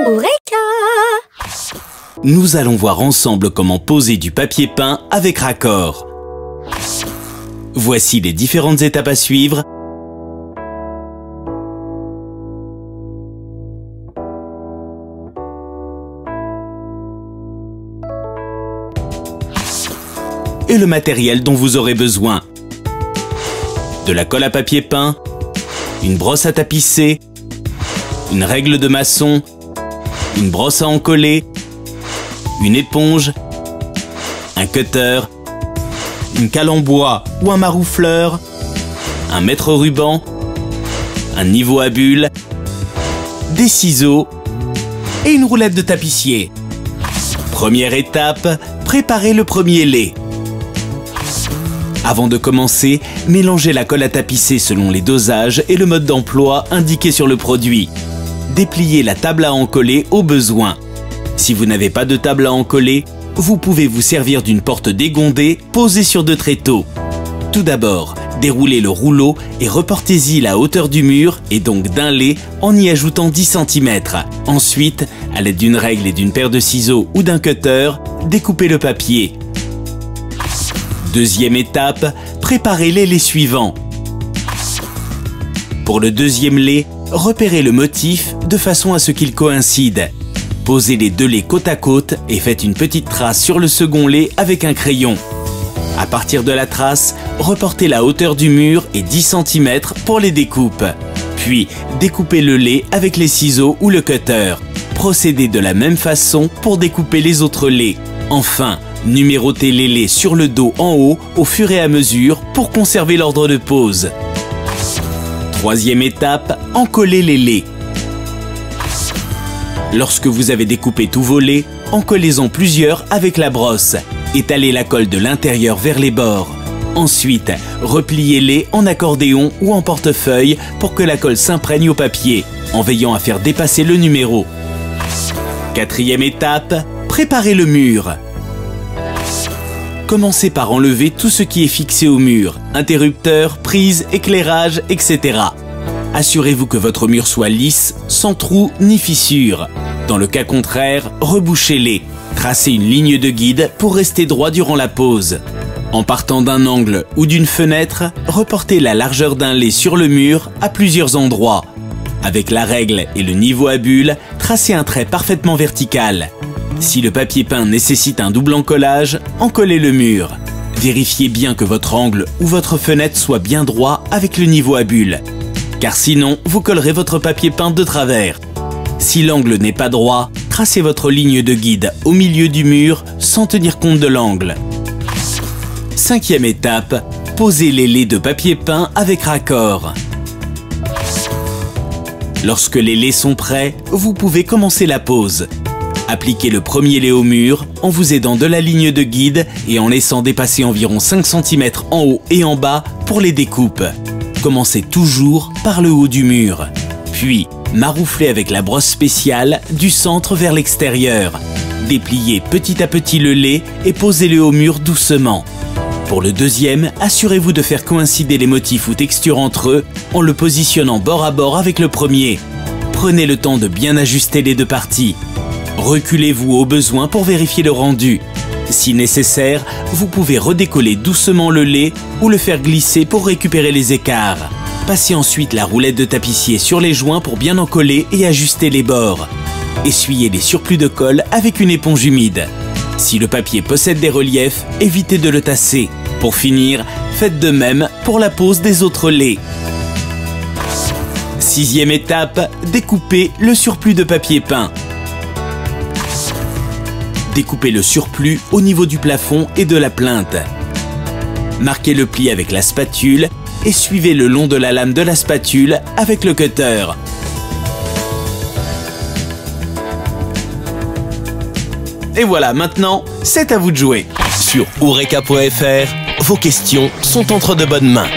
Eureka! Nous allons voir ensemble comment poser du papier peint avec raccord. Voici les différentes étapes à suivre. Et le matériel dont vous aurez besoin. De la colle à papier peint, une brosse à tapisser, une règle de maçon, une brosse à encoller, une éponge, un cutter, une cale en bois ou un maroufleur, un mètre-ruban, un niveau à bulles, des ciseaux et une roulette de tapissier. Première étape, préparez le premier lait. Avant de commencer, mélangez la colle à tapisser selon les dosages et le mode d'emploi indiqué sur le produit. Dépliez la table à encoller au besoin. Si vous n'avez pas de table à encoller, vous pouvez vous servir d'une porte dégondée posée sur 2 tréteaux. Tout d'abord, déroulez le rouleau et reportez-y la hauteur du mur et donc d'un lait en y ajoutant 10 cm. Ensuite, à l'aide d'une règle et d'une paire de ciseaux ou d'un cutter, découpez le papier. Deuxième étape, préparez les laits suivants. Pour le deuxième lait, repérez le motif de façon à ce qu'il coïncide. Posez les 2 laits côte à côte et faites une petite trace sur le second lait avec un crayon. À partir de la trace, reportez la hauteur du mur et 10 cm pour les découpes. Puis, découpez le lait avec les ciseaux ou le cutter. Procédez de la même façon pour découper les autres laits. Enfin, numérotez les laits sur le dos en haut au fur et à mesure pour conserver l'ordre de pose. Troisième étape, encollez les laits. Lorsque vous avez découpé tous vos laits, encollez-en plusieurs avec la brosse. Étalez la colle de l'intérieur vers les bords. Ensuite, repliez-les en accordéon ou en portefeuille pour que la colle s'imprègne au papier, en veillant à faire dépasser le numéro. Quatrième étape, préparez le mur. Commencez par enlever tout ce qui est fixé au mur, interrupteurs, prises, éclairage, etc. Assurez-vous que votre mur soit lisse, sans trous ni fissures. Dans le cas contraire, rebouchez-les. Tracez une ligne de guide pour rester droit durant la pose. En partant d'un angle ou d'une fenêtre, reportez la largeur d'un lait sur le mur à plusieurs endroits. Avec la règle et le niveau à bulles, tracez un trait parfaitement vertical. Si le papier peint nécessite un double encollage, encollez le mur. Vérifiez bien que votre angle ou votre fenêtre soit bien droit avec le niveau à bulles. Car sinon, vous collerez votre papier peint de travers. Si l'angle n'est pas droit, tracez votre ligne de guide au milieu du mur sans tenir compte de l'angle. Cinquième étape, posez les laits de papier peint avec raccord. Lorsque les laits sont prêts, vous pouvez commencer la pose. Appliquez le premier lait au mur en vous aidant de la ligne de guide et en laissant dépasser environ 5 cm en haut et en bas pour les découpes. Commencez toujours par le haut du mur. Puis, marouflez avec la brosse spéciale du centre vers l'extérieur. Dépliez petit à petit le lait et posez-le au mur doucement. Pour le deuxième, assurez-vous de faire coïncider les motifs ou textures entre eux en le positionnant bord à bord avec le premier. Prenez le temps de bien ajuster les 2 parties. Reculez-vous au besoin pour vérifier le rendu. Si nécessaire, vous pouvez redécoller doucement le lait ou le faire glisser pour récupérer les écarts. Passez ensuite la roulette de tapissier sur les joints pour bien encoller et ajuster les bords. Essuyez les surplus de colle avec une éponge humide. Si le papier possède des reliefs, évitez de le tasser. Pour finir, faites de même pour la pose des autres laits. Sixième étape, découpez le surplus de papier peint. Découpez le surplus au niveau du plafond et de la plinthe. Marquez le pli avec la spatule et suivez le long de la lame de la spatule avec le cutter. Et voilà, maintenant, c'est à vous de jouer. Sur Eureka.fr, vos questions sont entre de bonnes mains.